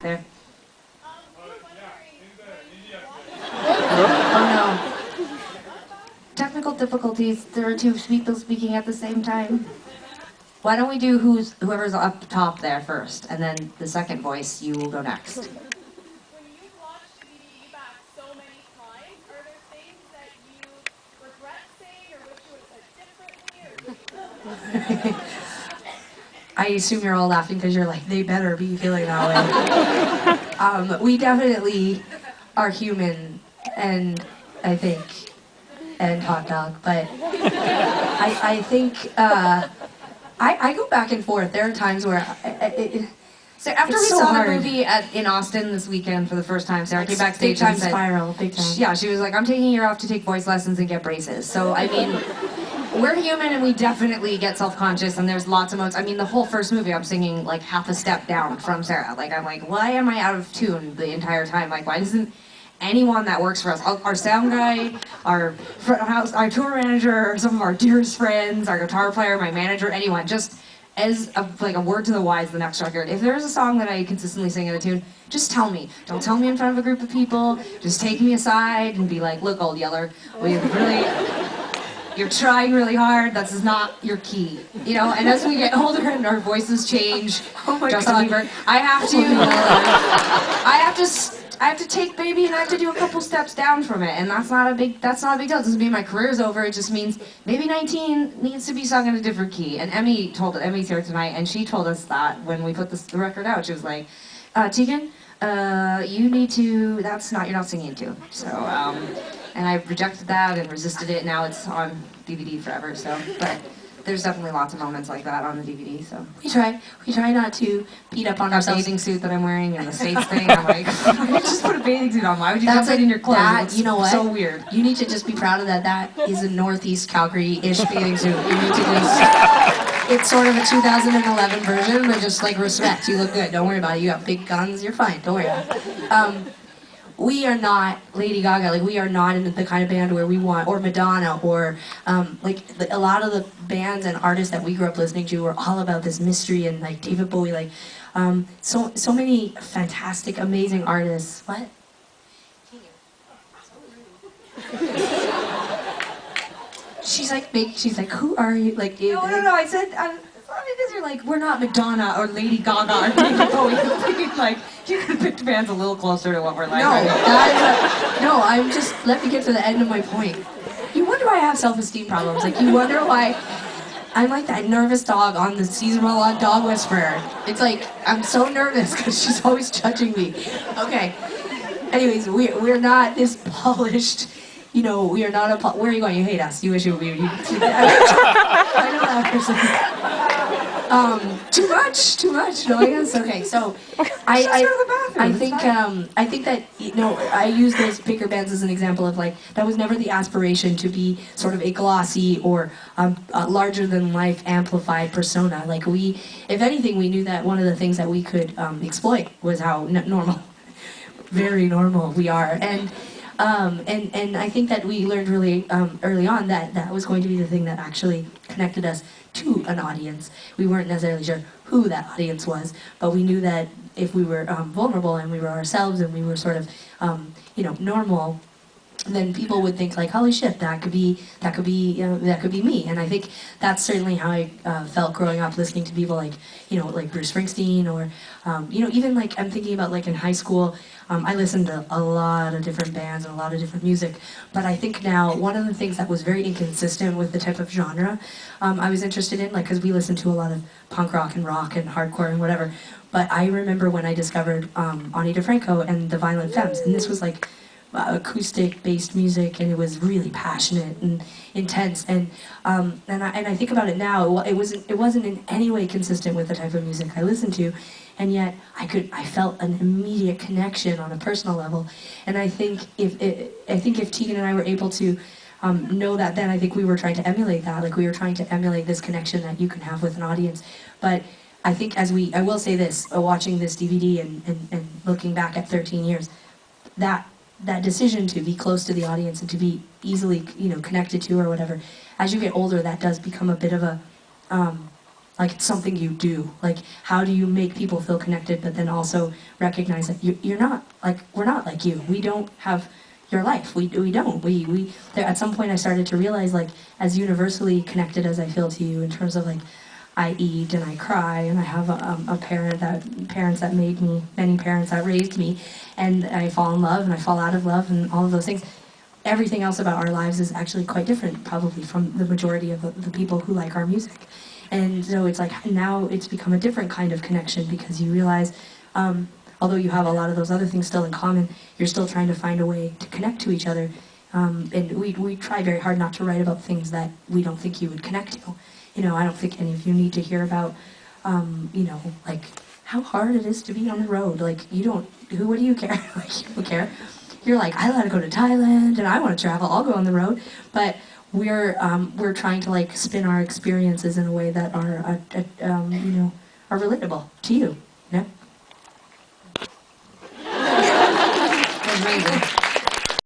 there. Oh no. Technical difficulties. There are two people speaking at the same time. Why don't we do whoever's up top there first, and then the second voice, you will go next. When you watch DVD back so many times, are there things that you regret saying or wish you would have said differently? I assume you're all laughing because you're like, they better be feeling that way. We definitely are human, and I think, and hot dog, but I think, I go back and forth. There are times where, so after we saw the movie in Austin this weekend for the first time, Sarah came backstage and said, spiral, big time. Yeah, she was like, I'm taking a year off to take voice lessons and get braces. So, I mean, we're human and we definitely get self-conscious, and there's lots of moments. I mean, the whole first movie, I'm singing like half a step down from Sara. Like, I'm like, why am I out of tune the entire time? Like, why doesn't anyone that works for us, our sound guy, our front house, our tour manager, some of our dearest friends, our guitar player, my manager, anyone, just as like a word to the wise the next record. If there's a song that I consistently sing in a tune, just tell me. Don't tell me in front of a group of people. Just take me aside and be like, look, old yeller, you're trying really hard. That's not your key, you know. And as we get older and our voices change, oh my Justin God. Bieber, I have to take baby, and I have to do a couple steps down from it, and that's not a big deal. It doesn't mean my career's over. It just means maybe 19 needs to be sung in a different key. And Emmy's here tonight, and she told us that when we put the record out. She was like, Tegan, you need to. You're not singing to. So, and I rejected that and resisted it. Now it's on DVD forever. So, but there's definitely lots of moments like that on the DVD. So we try not to beat up on ourselves. Bathing suit that I'm wearing and the States thing. I'm like, just put a bathing suit on. Why would you jump in your clothes? You know what? So weird. You need to just be proud of that. That is a Northeast Calgary-ish bathing suit. You need to just. It's sort of a 2011 version, but just like respect. You look good. Don't worry about it. You got big guns. You're fine. Don't worry about it. We are not Lady Gaga. Like, we are not in the kind of band where we want, or Madonna, or like a lot of the bands and artists that we grew up listening to were all about this mystery, and like David Bowie, like so many fantastic, amazing artists. What? She's like, who are you? Like, no. I said. Because you're like, we're not Madonna or Lady Gaga or David Bowie. Like, you could have picked bands a little closer to what we're like. No, I'm just, let me get to the end of my point. You wonder why I have self-esteem problems. Like, you wonder why I'm like that nervous dog on the Cesar Millan Dog Whisperer. It's like, I'm so nervous because she's always judging me. Okay. Anyways, we're not this polished. You know, we are not a. Where are you going? You hate us. You wish you would be. I know that person. Too much. No, I guess. Okay, so I think that, you know, I use those bigger bands as an example of, like, that was never the aspiration to be sort of a glossy or a larger than life amplified persona. Like, if anything, we knew that one of the things that we could exploit was how normal, very normal we are, and I think that we learned really early on that was going to be the thing that actually connected us to an audience. We weren't necessarily sure who that audience was, but we knew that if we were vulnerable and we were ourselves and we were sort of, you know, normal, then people would think like, holy shit, that could be me. And I think that's certainly how I felt growing up, listening to people like, you know, like Bruce Springsteen, or, you know, even like, I'm thinking about like in high school, I listened to a lot of different bands and a lot of different music, but I think now one of the things that was very inconsistent with the type of genre I was interested in, like, because we listened to a lot of punk rock and hardcore and whatever, but I remember when I discovered Ani DeFranco and the Violent Femmes, and this was like acoustic-based music, and it was really passionate and intense. And I think about it now. It wasn't in any way consistent with the type of music I listened to, and yet I felt an immediate connection on a personal level. And I think if Tegan and I were able to know that then, I think we were trying to emulate that. Like, we were trying to emulate this connection that you can have with an audience. But I think I will say this, watching this DVD and looking back at 13 years, that decision to be close to the audience and to be easily, you know, connected to or whatever, as you get older, that does become a bit of a Like it's something you do. Like how do you make people feel connected, but then also recognize that you're not like, we're not like you. We don't have your life. We don't. We there, at some point I started to realize, like, as universally connected as I feel to you in terms of like I eat and I cry and I have a parents that made me, many parents that raised me, and I fall in love and I fall out of love and all of those things. Everything else about our lives is actually quite different, probably, from the majority of the people who like our music. And so it's like now it's become a different kind of connection because you realize, although you have a lot of those other things still in common, you're still trying to find a way to connect to each other. And we try very hard not to write about things that we don't think you would connect to. You know, I don't think any of you need to hear about, you know, like how hard it is to be on the road. Like you don't, what do you care? Like you don't care. You're like, I want to go to Thailand and I want to travel. I'll go on the road. But we're trying to like spin our experiences in a way that are, you know, are relatable to you. Yeah. That's amazing.